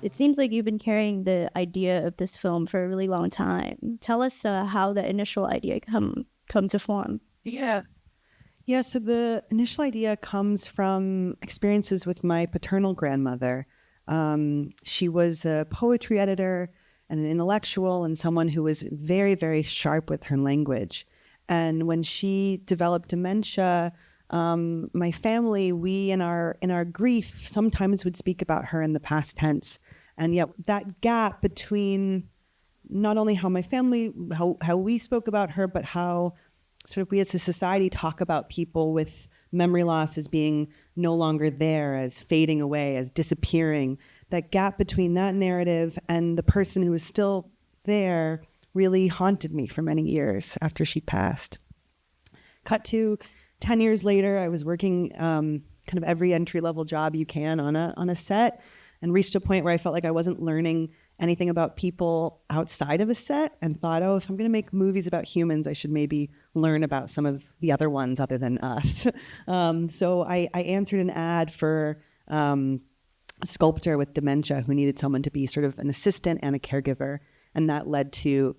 It seems like you've been carrying the idea of this film for a really long time. Tell us how the initial idea come to form. Yeah. Yeah, so the initial idea comes from experiences with my paternal grandmother. She was a poetry editor and an intellectual and someone who was very, very sharp with her language. And when she developed dementia, my family, we in our grief sometimes would speak about her in the past tense. And yet that gap between not only how my family, how we spoke about her, but how sort of we as a society talk about people with memory loss as being no longer there, as fading away, as disappearing. That gap between that narrative and the person who is still there really haunted me for many years after she passed. Cut to 10 years later, I was working kind of every entry-level job you can on a set, and reached a point where I felt like I wasn't learning anything about people outside of a set, and thought, oh, if I'm going to make movies about humans, I should maybe learn about some of the other ones other than us. So I answered an ad for a sculptor with dementia who needed someone to be sort of an assistant and a caregiver, and that led to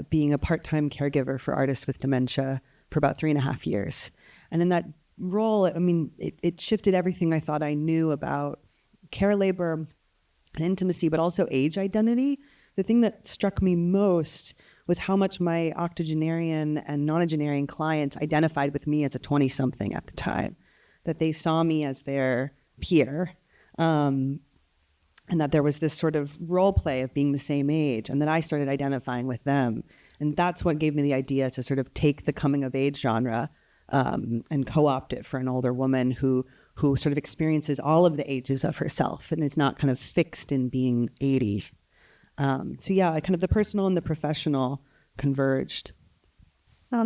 being a part-time caregiver for artists with dementia for about 3.5 years. And in that role, I mean, it shifted everything I thought I knew about care labor and intimacy, but also age identity. The thing that struck me most was how much my octogenarian and nonagenarian clients identified with me as a 20-something at the time, that they saw me as their peer, and that there was this sort of role play of being the same age, and that I started identifying with them. And that's what gave me the idea to sort of take the coming of age genre and co-opt it for an older woman who sort of experiences all of the ages of herself and is not kind of fixed in being 80. So yeah, kind of the personal and the professional converged.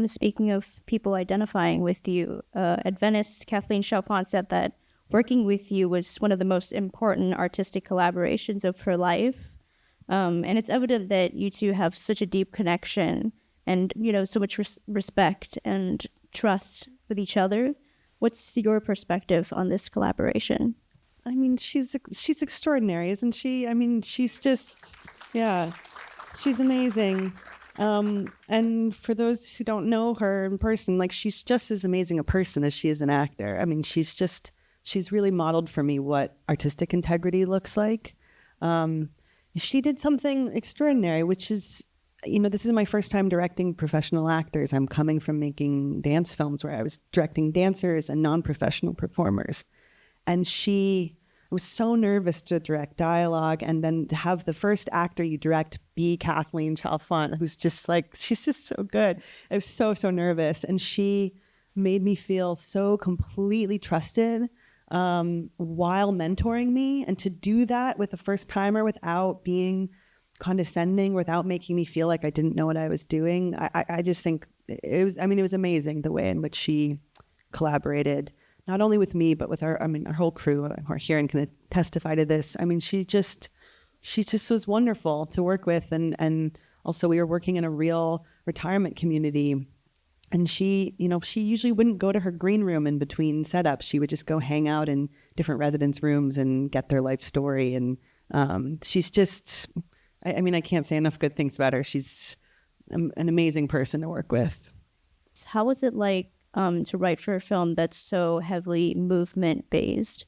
Speaking of people identifying with you, at Venice, Kathleen Chalfant said that working with you was one of the most important artistic collaborations of her life. And it's evident that you two have such a deep connection and, so much respect and trust with each other. What's your perspective on this collaboration? I mean, she's extraordinary, isn't she? I mean, she's just, yeah, she's amazing. And for those who don't know her in person, like, she's just as amazing a person as she is an actor. I mean, she's really modeled for me what artistic integrity looks like. She did something extraordinary, which is, this is my first time directing professional actors. I'm coming from making dance films where I was directing dancers and non-professional performers. And I was so nervous to direct dialogue, and then to have the first actor you direct be Kathleen Chalfant, who's just like, she's just so good. I was so nervous. And she made me feel so completely trusted while mentoring me. And to do that with a first timer without being condescending, without making me feel like I didn't know what I was doing. I just think it was amazing the way in which she collaborated, not only with me, but with our whole crew who are here and can testify to this. I mean, she just was wonderful to work with. And also we were working in a real retirement community, and she usually wouldn't go to her green room in between setups. She would just go hang out in different residents' rooms and get their life story. And she's just, I can't say enough good things about her. She's an amazing person to work with. How was it like to write for a film that's so heavily movement-based?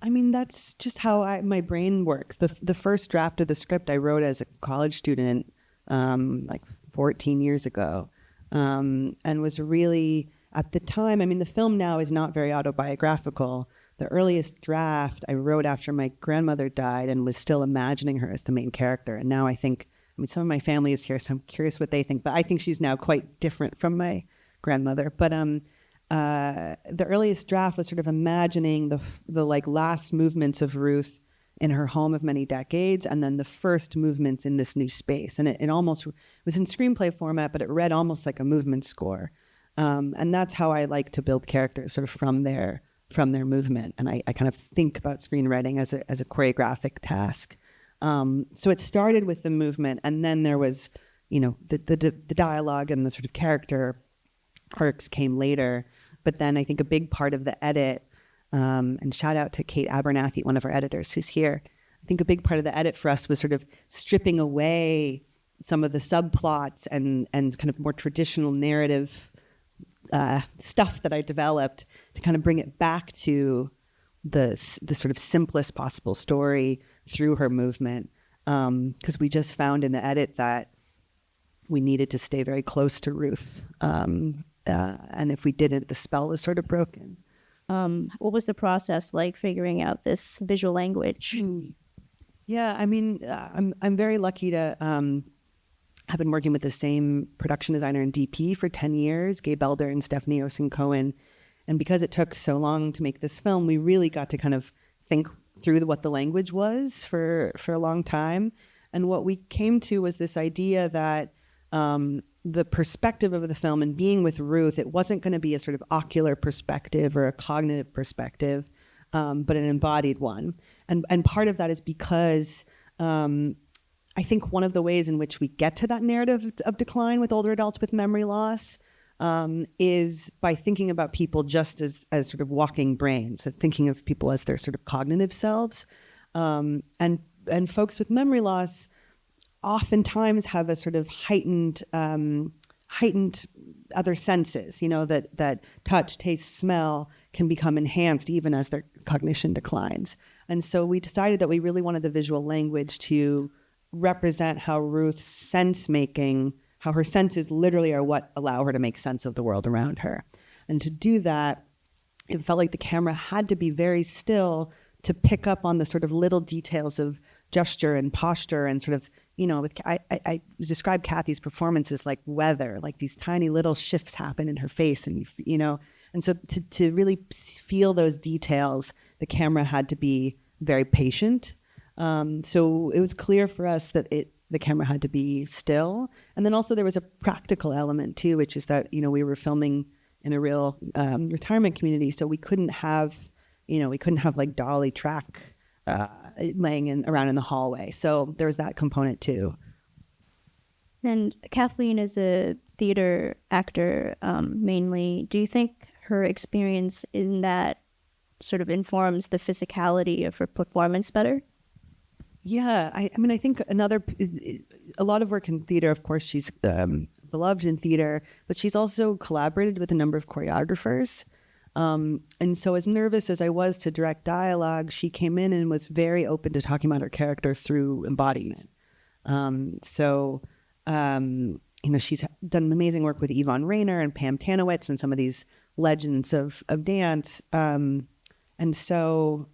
I mean, that's just how my brain works. The first draft of the script I wrote as a college student like 14 years ago, and was really, at the time, the film now is not very autobiographical. The earliest draft I wrote after my grandmother died and was still imagining her as the main character. And now I think, some of my family is here, so I'm curious what they think, but I think she's now quite different from my grandmother. But the earliest draft was sort of imagining the like last movements of Ruth in her home of many decades, and then the first movements in this new space. And it almost was in screenplay format, but it read almost like a movement score. And that's how I like to build characters, sort of from their movement. And I kind of think about screenwriting as a choreographic task. So it started with the movement, and then there was, the dialogue and the sort of character arcs came later. But then I think a big part of the edit And shout out to Kate Abernathy, one of our editors, who's here. I think a big part of the edit for us was sort of stripping away some of the subplots and kind of more traditional narrative stuff that I developed to kind of bring it back to the sort of simplest possible story through her movement. Because we just found in the edit that we needed to stay very close to Ruth. And if we didn't, the spell was sort of broken. What was the process like figuring out this visual language? Yeah, I mean, I'm very lucky to have been working with the same production designer and DP for 10 years, Gabe Elder and Stephanie Osen-Cohen. And because it took so long to make this film, we really got to kind of think through what the language was for a long time. And what we came to was this idea that the perspective of the film and being with Ruth, it wasn't going to be a sort of ocular perspective or a cognitive perspective, but an embodied one. And part of that is because I think one of the ways in which we get to that narrative of decline with older adults with memory loss is by thinking about people just as sort of walking brains, so thinking of people as their sort of cognitive selves. And folks with memory loss oftentimes have a sort of heightened other senses, you know, that touch, taste, smell can become enhanced even as their cognition declines. And so we decided that we really wanted the visual language to represent how Ruth's sense making, how her senses literally are what allow her to make sense of the world around her. And to do that, it felt like the camera had to be very still to pick up on the sort of little details of gesture and posture and sort of, you know, I describe Kathy's performance as like weather, like these tiny little shifts happen in her face, and you know, and so to really feel those details, the camera had to be very patient. So it was clear for us that the camera had to be still, and then also there was a practical element too, which is that, you know, we were filming in a real retirement community, so we couldn't have like dolly track laying around in the hallway. So there's that component too. And Kathleen is a theater actor mainly. Do you think her experience in that sort of informs the physicality of her performance better? Yeah, I mean, I think a lot of work in theater, of course, she's beloved in theater, but she's also collaborated with a number of choreographers. And so as nervous as I was to direct dialogue, she came in and was very open to talking about her characters through embodiment. You know, she's done amazing work with Yvonne Rainer and Pam Tanowitz and some of these legends of dance. And so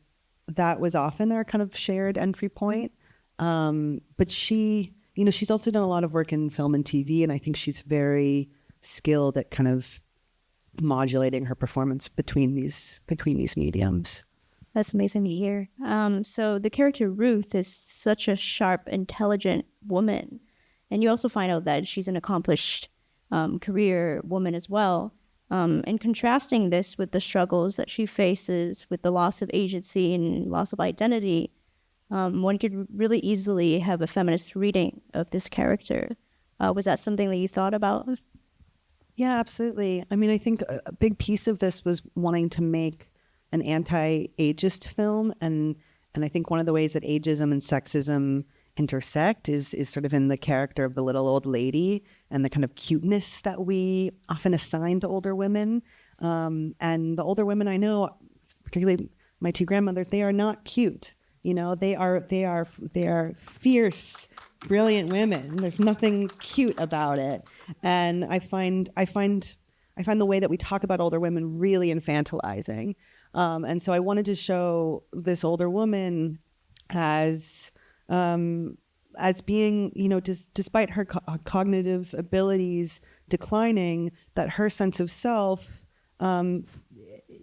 that was often our kind of shared entry point. But she, you know, she's also done a lot of work in film and TV, and I think she's very skilled at kind of modulating her performance between these mediums. That's amazing to hear. So the character Ruth is such a sharp, intelligent woman. And you also find out that she's an accomplished career woman as well. And contrasting this with the struggles that she faces with the loss of agency and loss of identity, one could really easily have a feminist reading of this character. Was that something that you thought about? Yeah, absolutely. I mean, I think a big piece of this was wanting to make an anti-ageist film. And I think one of the ways that ageism and sexism intersect is sort of in the character of the little old lady and the kind of cuteness that we often assign to older women. And the older women I know, particularly my two grandmothers, they are not cute. You know, they are fierce, brilliant women. There's nothing cute about it. And I find the way that we talk about older women really infantilizing. And so I wanted to show this older woman as being, you know, despite her cognitive abilities declining, that her sense of self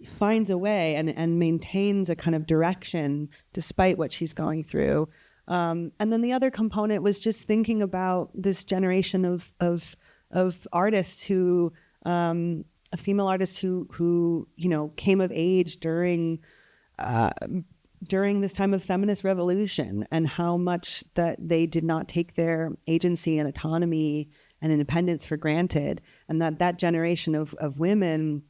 finds a way and maintains a kind of direction despite what she's going through. And then the other component was just thinking about this generation of artists who, a female artist who you know, came of age during this time of feminist revolution, and how much that they did not take their agency and autonomy and independence for granted, and that generation of women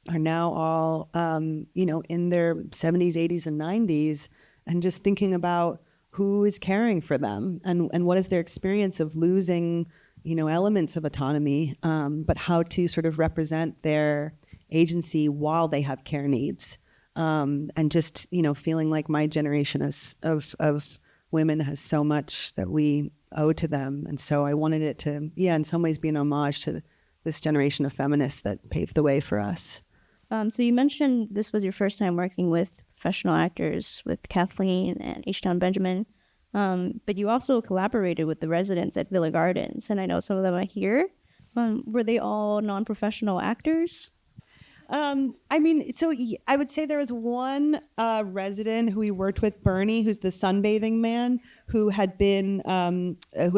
are now all, in their 70s, 80s, and 90s, and just thinking about who is caring for them and what is their experience of losing, elements of autonomy, but how to sort of represent their agency while they have care needs. And just, feeling like my generation of women has so much that we owe to them. And so I wanted it to, in some ways be an homage to this generation of feminists that paved the way for us. So you mentioned this was your first time working with professional actors, with Kathleen and H-Town Benjamin, but you also collaborated with the residents at Villa Gardens, and I know some of them are here. Were they all non-professional actors? I would say there was one resident who we worked with, Bernie, who's the sunbathing man, who had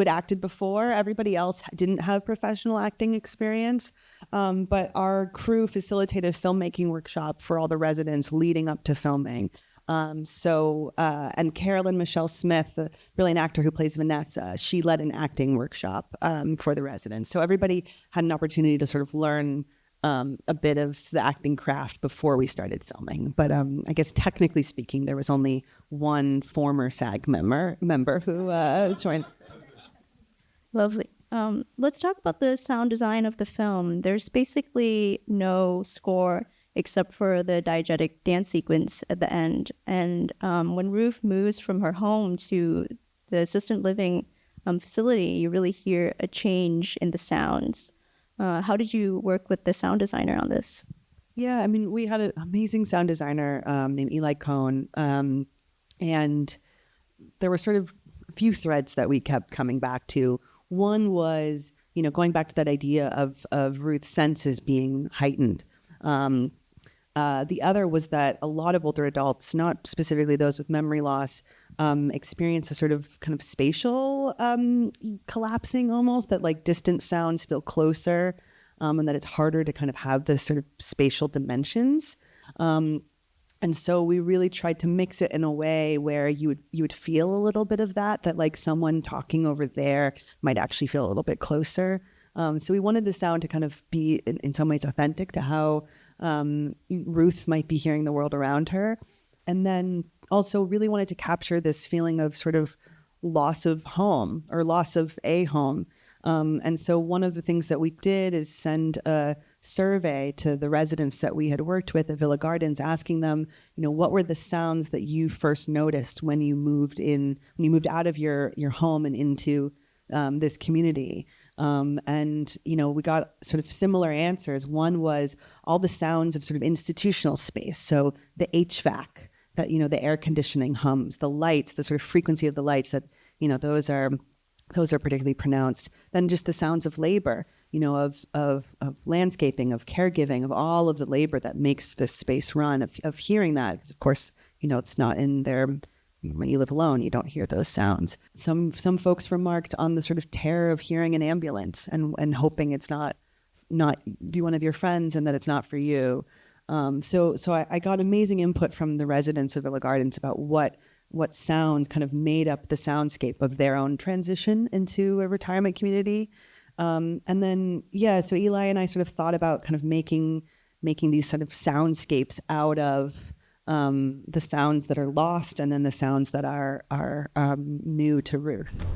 acted before. Everybody else didn't have professional acting experience, but our crew facilitated a filmmaking workshop for all the residents leading up to filming. And Carolyn Michelle Smith, the brilliant actor who plays Vanessa, she led an acting workshop for the residents. So everybody had an opportunity to sort of learn a bit of the acting craft before we started filming. But I guess technically speaking, there was only one former SAG member who joined. Lovely. Let's talk about the sound design of the film. There's basically no score except for the diegetic dance sequence at the end. And when Ruth moves from her home to the assisted living facility, you really hear a change in the sounds. How did you work with the sound designer on this? Yeah, I mean, we had an amazing sound designer named Eli Cohn, and there were sort of a few threads that we kept coming back to. One was, going back to that idea of Ruth's senses being heightened. The other was that a lot of older adults, not specifically those with memory loss, experience a sort of kind of spatial collapsing almost, that like distant sounds feel closer, and that it's harder to kind of have this sort of spatial dimensions. And so we really tried to mix it in a way where you would feel a little bit of that like someone talking over there might actually feel a little bit closer. So we wanted the sound to kind of be in some ways authentic to how Ruth might be hearing the world around her. And then also really wanted to capture this feeling of sort of loss of home or loss of a home. And so one of the things that we did is send a survey to the residents that we had worked with at Villa Gardens, asking them, what were the sounds that you first noticed when you moved out of your home and into this community. And we got sort of similar answers. One was all the sounds of sort of institutional space. So the HVAC, that, the air conditioning hums, the lights, the sort of frequency of the lights that, those are particularly pronounced. Then just the sounds of labor, of landscaping, of caregiving, of all of the labor that makes this space run, of hearing that. Because of course, it's not in there. When you live alone, you don't hear those sounds. Some folks remarked on the sort of terror of hearing an ambulance and hoping it's not be one of your friends and that it's not for you. So I got amazing input from the residents of Villa Gardens about what sounds kind of made up the soundscape of their own transition into a retirement community. And then, so Eli and I sort of thought about kind of making these sort of soundscapes out of the sounds that are lost and then the sounds that are new to Ruth.